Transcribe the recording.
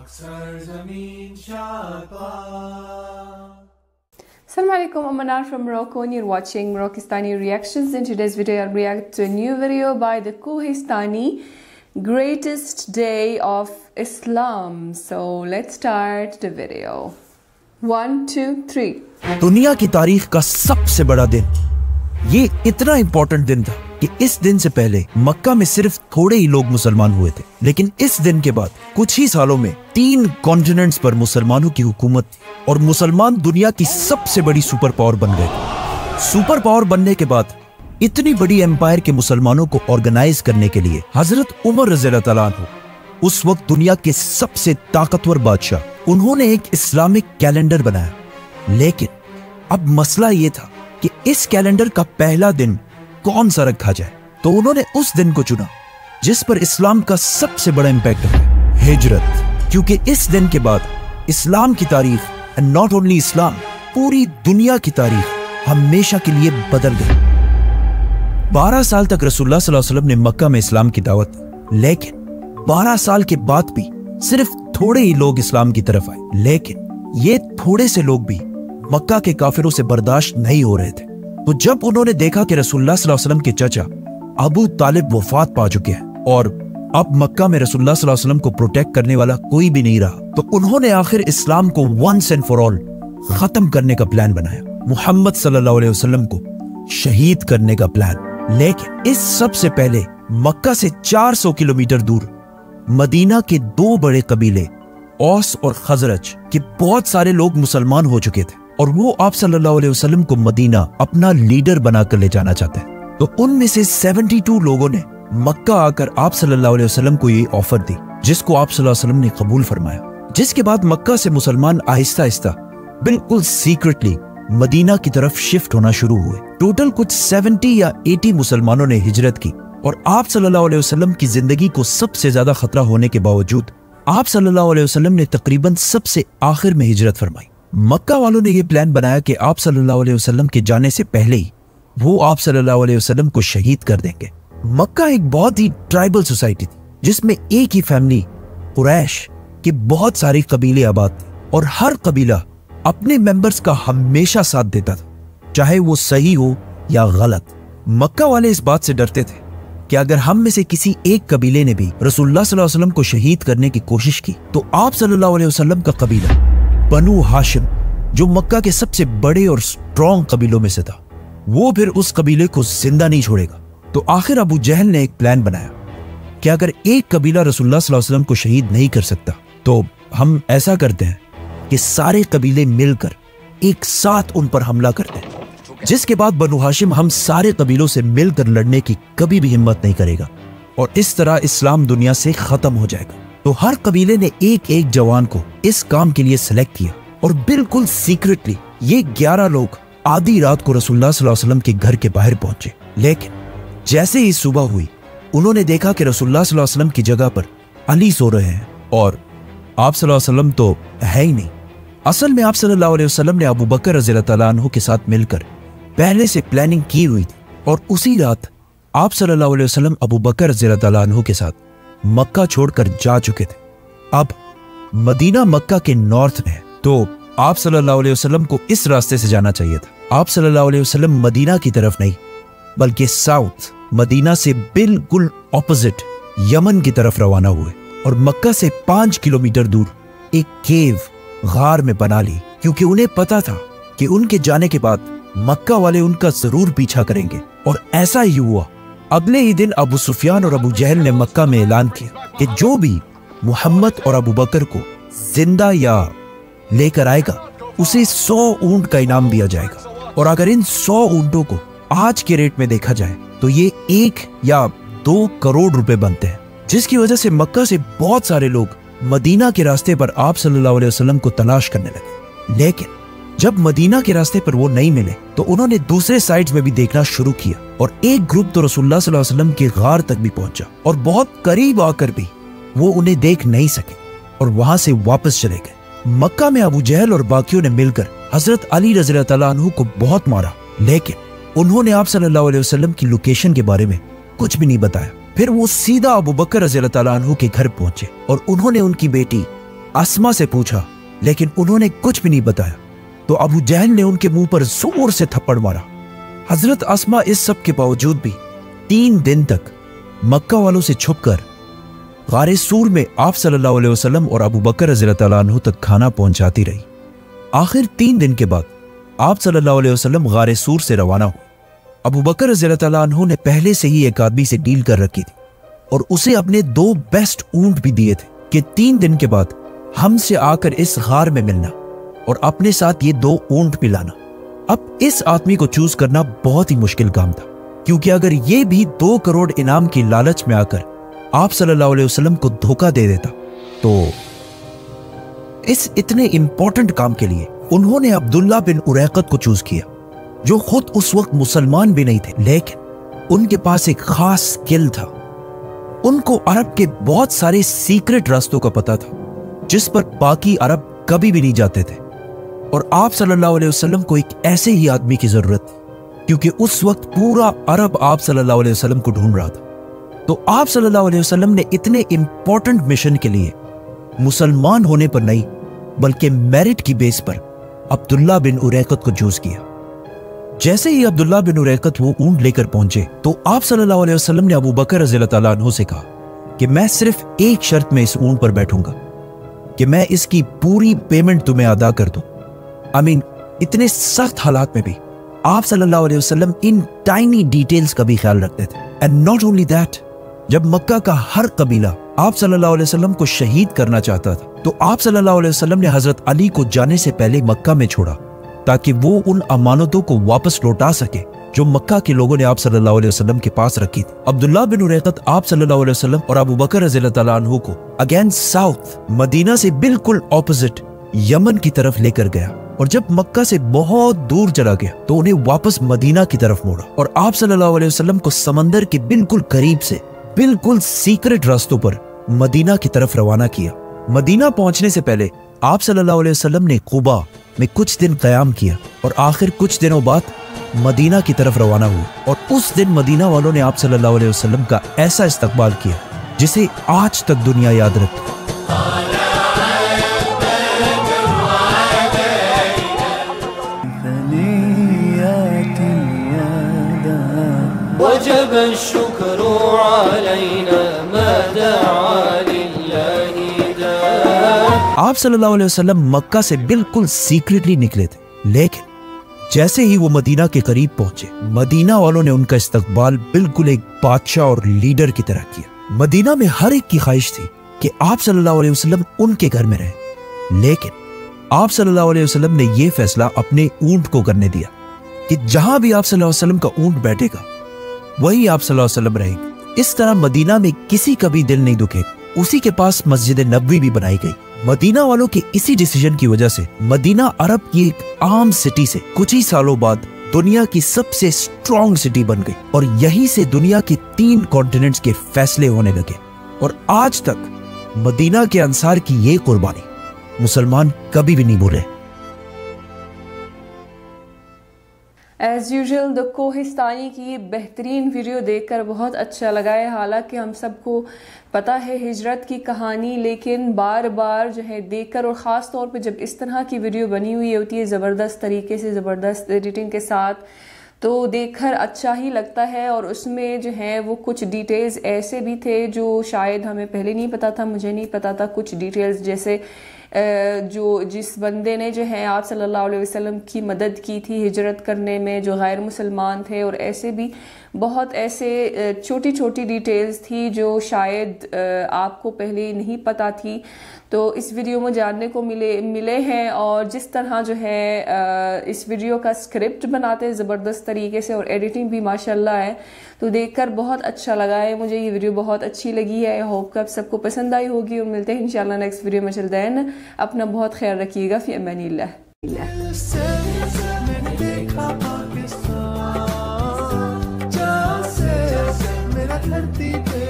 Assalamu alaikum, I'm Manar from Morocco and you're watching Moroccistani Reactions. In today's video, I'll react to a new video by the Kohistani, Greatest Day of Islam. So let's start the video. 1, 2, 3. दुनिया की तारीख का सबसे बड़ा दिन, ये इतना important दिन था कि इस दिन से पहले मक्का में सिर्फ थोड़े ही लोग मुसलमान हुए थे, लेकिन इस दिन के बाद कुछ ही सालों में 3 कॉन्टिनेंट्स पर मुसलमानों की हुकूमत थी और मुसलमान दुनिया की सबसे बड़ी सुपर पावर बन गए थे। सुपर पावर बनने के बाद इतनी बड़ी एम्पायर के मुसलमानों को ऑर्गेनाइज करने के लिए हजरत उमर रज़ियल्लाहु ताला अन्हु, उस वक्त दुनिया के सबसे ताकतवर बादशाह, उन्होंने एक इस्लामिक कैलेंडर बनाया। लेकिन अब मसला ये था कि इस कैलेंडर का पहला दिन कौन सा रखा जाए, तो उन्होंने उस दिन को चुना जिस पर इस्लाम का सबसे बड़ा इम्पैक्ट है, हिजरत। क्योंकि इस दिन के बाद इस्लाम की तारीख, एंड नॉट ओनली इस्लाम, पूरी दुनिया की तारीख हमेशा के लिए बदल गई। 12 साल तक रसूलुल्लाह सल्लल्लाहु अलैहि वसल्लम ने मक्का में इस्लाम की दावत दी, लेकिन 12 साल के बाद भी सिर्फ थोड़े ही लोग इस्लाम की तरफ आए। लेकिन ये थोड़े से लोग भी मक्का के काफिरों से बर्दाश्त नहीं हो रहे थे। तो जब उन्होंने देखा कि रसूलुल्लाह सल्लल्लाहु अलैहि वसल्लम के चाचा अबू तालिब वफात पा चुके हैं और अब मक्का में रसूलुल्लाह सल्लल्लाहु अलैहि वसल्लम को प्रोटेक्ट करने वाला कोई भी नहीं रहा, तो उन्होंने आखिर इस्लाम को वंस एंड फॉर ऑल खत्म करने का प्लान बनाया, मुहम्मद सल्लल्लाहु अलैहि वसल्लम को शहीद करने का प्लान। लेकिन इस सबसे पहले मक्का से 400 किलोमीटर दूर मदीना के 2 बड़े कबीले औस और खजरज के बहुत सारे लोग मुसलमान हो चुके थे और वो आप सल्लल्लाहु अलैहि वसल्लम को मदीना अपना लीडर बनाकर ले जाना चाहते हैं। तो उनमें से 72 लोगों ने मक्का आकर आप सल्लल्लाहु अलैहि वसल्लम को ये ऑफर दी, जिसको आप सल्लल्लाहु अलैहि वसल्लम ने कबूल फरमाया। जिसके बाद मक्का से मुसलमान आहिस्ता आहिस्ता बिल्कुल सीक्रेटली मदीना की तरफ शिफ्ट होना शुरू हुए। टोटल कुछ 70 या 80 मुसलमानों ने हिजरत की और आप सल्लल्लाहु अलैहि वसल्लम की जिंदगी को सबसे ज्यादा खतरा होने के बावजूद आप सल्लल्लाहु अलैहि वसल्लम ने तकरीबन सबसे आखिर में हिजरत फरमाई। मक्का वालों ने यह प्लान बनाया कि आप सल्लल्लाहु अलैहि वसल्लम के जाने से पहले ही वो आप सल्लल्लाहु अलैहि वसल्लम को शहीद कर देंगे। मक्का एक बहुत ही ट्राइबल सोसाइटी थी जिसमें एक ही फैमिली कुरैश के बहुत सारे कबीले आबाद थे और हर कबीला अपने मेंबर्स का हमेशा साथ देता था, चाहे वो सही हो या गलत। मक्का वाले इस बात से डरते थे कि अगर हम में से किसी एक कबीले ने भी रसूलुल्लाह सल्लल्लाहु अलैहि वसल्लम को शहीद करने की कोशिश की तो आप सल्लल्लाहु अलैहि वसल्लम का कबीला बनु हाशिम, जो मक्का के सबसे बड़े और स्ट्रॉन्ग कबीलों में से था, वो फिर उस कबीले को जिंदा नहीं छोड़ेगा। तो आखिर अबू जहल ने एक प्लान बनाया कि अगर एक कबीला रसूलुल्लाह सल्लल्लाहु अलैहि वसल्लम को शहीद नहीं कर सकता तो हम ऐसा करते हैं कि सारे कबीले मिलकर एक साथ उन पर हमला करते हैं, जिसके बाद बनु हाशिम हम सारे कबीलों से मिलकर लड़ने की कभी भी हिम्मत नहीं करेगा और इस तरह इस्लाम दुनिया से खत्म हो जाएगा। तो हर कबीले ने एक एक जवान को इस काम के लिए सिलेक्ट किया और बिल्कुल सीक्रेटली ये 11 लोग आधी रात को रसूलुल्लाह सल्लल्लाहु अलैहि वसल्लम के घर के बाहर पहुंचे। लेकिन जैसे ही सुबह हुई उन्होंने देखा कि रसूलुल्लाह सल्लल्लाहु अलैहि वसल्लम की जगह पर अली सो रहे हैं और आप सल्लल्लाहु अलैहि वसल्लम तो है ही नहीं। असल में आप सल्लल्लाहु अलैहि वसल्लम ने अबू बकर रज़ियल्लाहु ताला अन्हु के साथ मिलकर पहले से प्लानिंग की हुई थी और उसी रात आप सल्लल्लाहु अलैहि वसल्लम अबू बकर रज़ियल्लाहु ताला अन्हु के साथ मक्का छोड़कर जा चुके थे। अब मदीना मक्का के नॉर्थ में है, तो आप सल्लल्लाहु अलैहि वसल्लम को इस रास्ते से जाना चाहिए था। आप सल्लल्लाहु अलैहि वसल्लम मदीना की तरफ नहीं बल्कि साउथ मदीना से बिल्कुल ऑपोजिट यमन की तरफ रवाना हुए और मक्का से 5 किलोमीटर दूर एक केव गार में बना ली, क्योंकि उन्हें पता था कि उनके जाने के बाद मक्का वाले उनका जरूर पीछा करेंगे। और ऐसा ही हुआ। अगले ही दिन अबू सुफियान और अबू जहल ने मक्का में ऐलान किया कि जो भी मुहम्मद और अबू बकर को जिंदा या लेकर आएगा उसे 100 ऊंट का इनाम दिया जाएगा। और अगर इन 100 ऊंटों को आज के रेट में देखा जाए तो ये 1 या 2 करोड़ रुपए बनते हैं, जिसकी वजह से मक्का से बहुत सारे लोग मदीना के रास्ते पर आप सल्लल्लाहु अलैहि वसल्लम को तलाश करने लगे। लेकिन जब मदीना के रास्ते पर वो नहीं मिले तो उन्होंने दूसरे साइड्स में भी देखना शुरू किया और एक ग्रुप तो रसूलुल्लाह सल्लल्लाहु अलैहि वसल्लम के गार तक भी पहुंचा और बहुत करीब आकर भी वो उन्हें देख नहीं सके और वहां से वापस चले गए। मक्का में अबू जहल और बाकियों ने मिलकर हजरत अली रज़ियल्लाहु ताला अन्हु को बहुत मारा, लेकिन उन्होंने आप सल्लल्लाहु अलैहि वसल्लम की लोकेशन के बारे में कुछ भी नहीं बताया। फिर वो सीधा अबू बकर रज़ियल्लाहु ताला अन्हु के घर पहुंचे और उन्होंने उनकी बेटी अस्मा से पूछा, लेकिन उन्होंने कुछ भी नहीं बताया, तो अबू जहल ने उनके मुंह पर जोर से थप्पड़ मारा। हजरत अस्मा इस सब के बावजूद भी 3 दिन तक मक्का वालों से छुपकर गारे सूर में आप सल्लल्लाहु अलैहि वसल्लम और अबू बकर रज़ियल्लाहु तआला अन्हु तक खाना पहुंचाती रही। आखिर 3 दिन के बाद आप सल्लल्लाहु अलैहि वसल्लम गारे सूर से रवाना हुए। अबू बकर रज़ियल्लाहु तआला अन्हु ने पहले से ही एक आदमी से डील कर रखी थी और उसे अपने 2 बेस्ट ऊंट भी दिए थे कि 3 दिन के बाद हमसे आकर इस गार में मिलना और अपने साथ ये 2 ऊंट भी लाना। अब इस आदमी को चूज करना बहुत ही मुश्किल काम था, क्योंकि अगर ये भी 2 करोड़ इनाम की लालच में आकर आप सल्लल्लाहु अलैहि वसल्लम को धोखा दे देता तो इस इतने इंपॉर्टेंट काम के लिए उन्होंने अब्दुल्ला बिन उरैकत को चूज किया, जो खुद उस वक्त मुसलमान भी नहीं थे, लेकिन उनके पास एक खास स्किल था। उनको अरब के बहुत सारे सीक्रेट रास्तों का पता था जिस पर बाकी अरब कभी भी नहीं जाते थे, और आप सल्लल्लाहु अलैहि वसल्लम को एक ऐसे ही आदमी की जरूरत थी, क्योंकि उस वक्त पूरा अरब आप सल्लल्लाहु अलैहि वसल्लम को ढूंढ रहा था। तो आप सल्लल्लाहु अलैहि वसल्लम ने इतने इंपॉर्टेंट मिशन के लिए मुसलमान होने पर नहीं बल्कि मेरिट की बेस पर अब्दुल्ला बिन उरैकत को चूज किया। जैसे ही अब्दुल्ला बिन उरैकत वो ऊंट लेकर पहुंचे तो आप सल्लल्लाहु अलैहि वसल्लम ने अबू बकर रज़ियल्लाहु तआला अन्हु से कहा कि मैं सिर्फ एक शर्त में इस ऊंट पर बैठूंगा कि मैं इसकी पूरी पेमेंट तुम्हें अदा कर दूं। इतने सख्त हालात में भी आप सल्लल्लाहु अलैहि वसल्लम इन टाइनी डिटेल्स का भी ख्याल रखते थे। एंड नॉट ओनली दैट, जब मक्का का हर कबीला आप सल्लल्लाहु अलैहि वसल्लम को शहीद करना चाहता था तो आप सल्लल्लाहु अलैहि वसल्लम ने हजरत अली को जाने से पहले मक्का में छोड़ा ताकि वो उन अमानतों को वापस लौटा सके जो मक्का के लोगों ने आप सल्लल्लाहु अलैहि वसल्लम के पास रखी थी। अब्दुल्ला बिन उरैकत आप सल्लल्लाहु अलैहि वसल्लम और अबू बकर रज़ियल्लाहु तआला अन्हु को अगेंस्ट साउथ मदीना से बिल्कुल ऑपोजिट यमन की तरफ लेकर गया, और जब मक्का से बहुत दूर चला गया तो उन्हें वापस मदीना की तरफ मोड़ा और आप सल्लल्लाहु अलैहि वसल्लम को समंदर के बिल्कुल करीब से बिल्कुल सीक्रेट रास्तों पर मदीना की तरफ रवाना किया। मदीना पहुंचने से पहले आप सल्लल्लाहु अलैहि वसल्लम ने कुबा में कुछ दिन क़याम किया और आखिर कुछ दिनों बाद मदीना की तरफ रवाना हुए, और उस दिन मदीना वालों ने आप सल्लल्लाहु अलैहि वसल्लम का ऐसा इस्तकबाल किया जिसे आज तक दुनिया याद रखती है। वजब शुक्र अलैना मा दआ लिल्लाहि दा। आप सल्लल्लाहु अलैहि वसल्लम मक्का से बिल्कुल सीक्रेटली निकले थे, लेकिन जैसे ही वो मदीना के करीब पहुंचे मदीना वालों ने उनका इस्तकबाल बिल्कुल एक बादशाह और लीडर की तरह किया। मदीना में हर एक की ख्वाहिश थी कि आप सल्लल्लाहु अलैहि वसल्लम उनके घर में रहे, लेकिन आप सल्लल्लाहु अलैहि वसल्लम ने यह फैसला अपने ऊंट को करने दिया कि जहां भी आप सल्लल्लाहु अलैहि वसल्लम का ऊंट बैठेगा वही आप सल्लल्लाहु अलैहि वसल्लम रहेंगे। इस तरह मदीना में किसी का भी दिल नहीं दुखेगा। उसी के पास मस्जिद नबवी भी बनाई गई। मदीना वालों के इसी डिसीजन की वजह से मदीना अरब की एक आम सिटी से कुछ ही सालों बाद दुनिया की सबसे स्ट्रॉन्ग सिटी बन गई, और यहीं से दुनिया के 3 कॉन्टिनेंट्स के फैसले होने लगे। और आज तक मदीना के अंसार की ये कुर्बानी मुसलमान कभी भी नहीं भूले। एज़ यूजुअल द कोहिस्तानी की बेहतरीन वीडियो देखकर बहुत अच्छा लगा है। हालांकि हम सबको पता है हिजरत की कहानी, लेकिन बार बार जो है देखकर, और ख़ास तौर पे जब इस तरह की वीडियो बनी हुई होती है ज़बरदस्त तरीके से, ज़बरदस्त एडिटिंग के साथ, तो देखकर अच्छा ही लगता है। और उसमें जो है वो कुछ डिटेल्स ऐसे भी थे जो शायद हमें पहले नहीं पता था, मुझे नहीं पता था। कुछ डिटेल्स जैसे जो जिस बंदे ने जो है आप सल्लल्लाहु अलैहि वसल्लम की मदद की थी हिजरत करने में, जो गैर मुसलमान थे, और ऐसे भी बहुत ऐसे छोटी छोटी डिटेल्स थी जो शायद आपको पहले नहीं पता थी, तो इस वीडियो में जानने को मिले हैं। और जिस तरह जो है इस वीडियो का स्क्रिप्ट बनाते हैं ज़बरदस्त तरीके से, और एडिटिंग भी माशाल्लाह है, तो देखकर बहुत अच्छा लगा है। मुझे ये वीडियो बहुत अच्छी लगी है। आई होप कि आप सबको पसंद आई होगी, और मिलते हैं इंशाल्लाह नेक्स्ट वीडियो में। चलते हैं, अपना बहुत ख्याल रखिएगा। फी अमानिल्लाह। धरती पे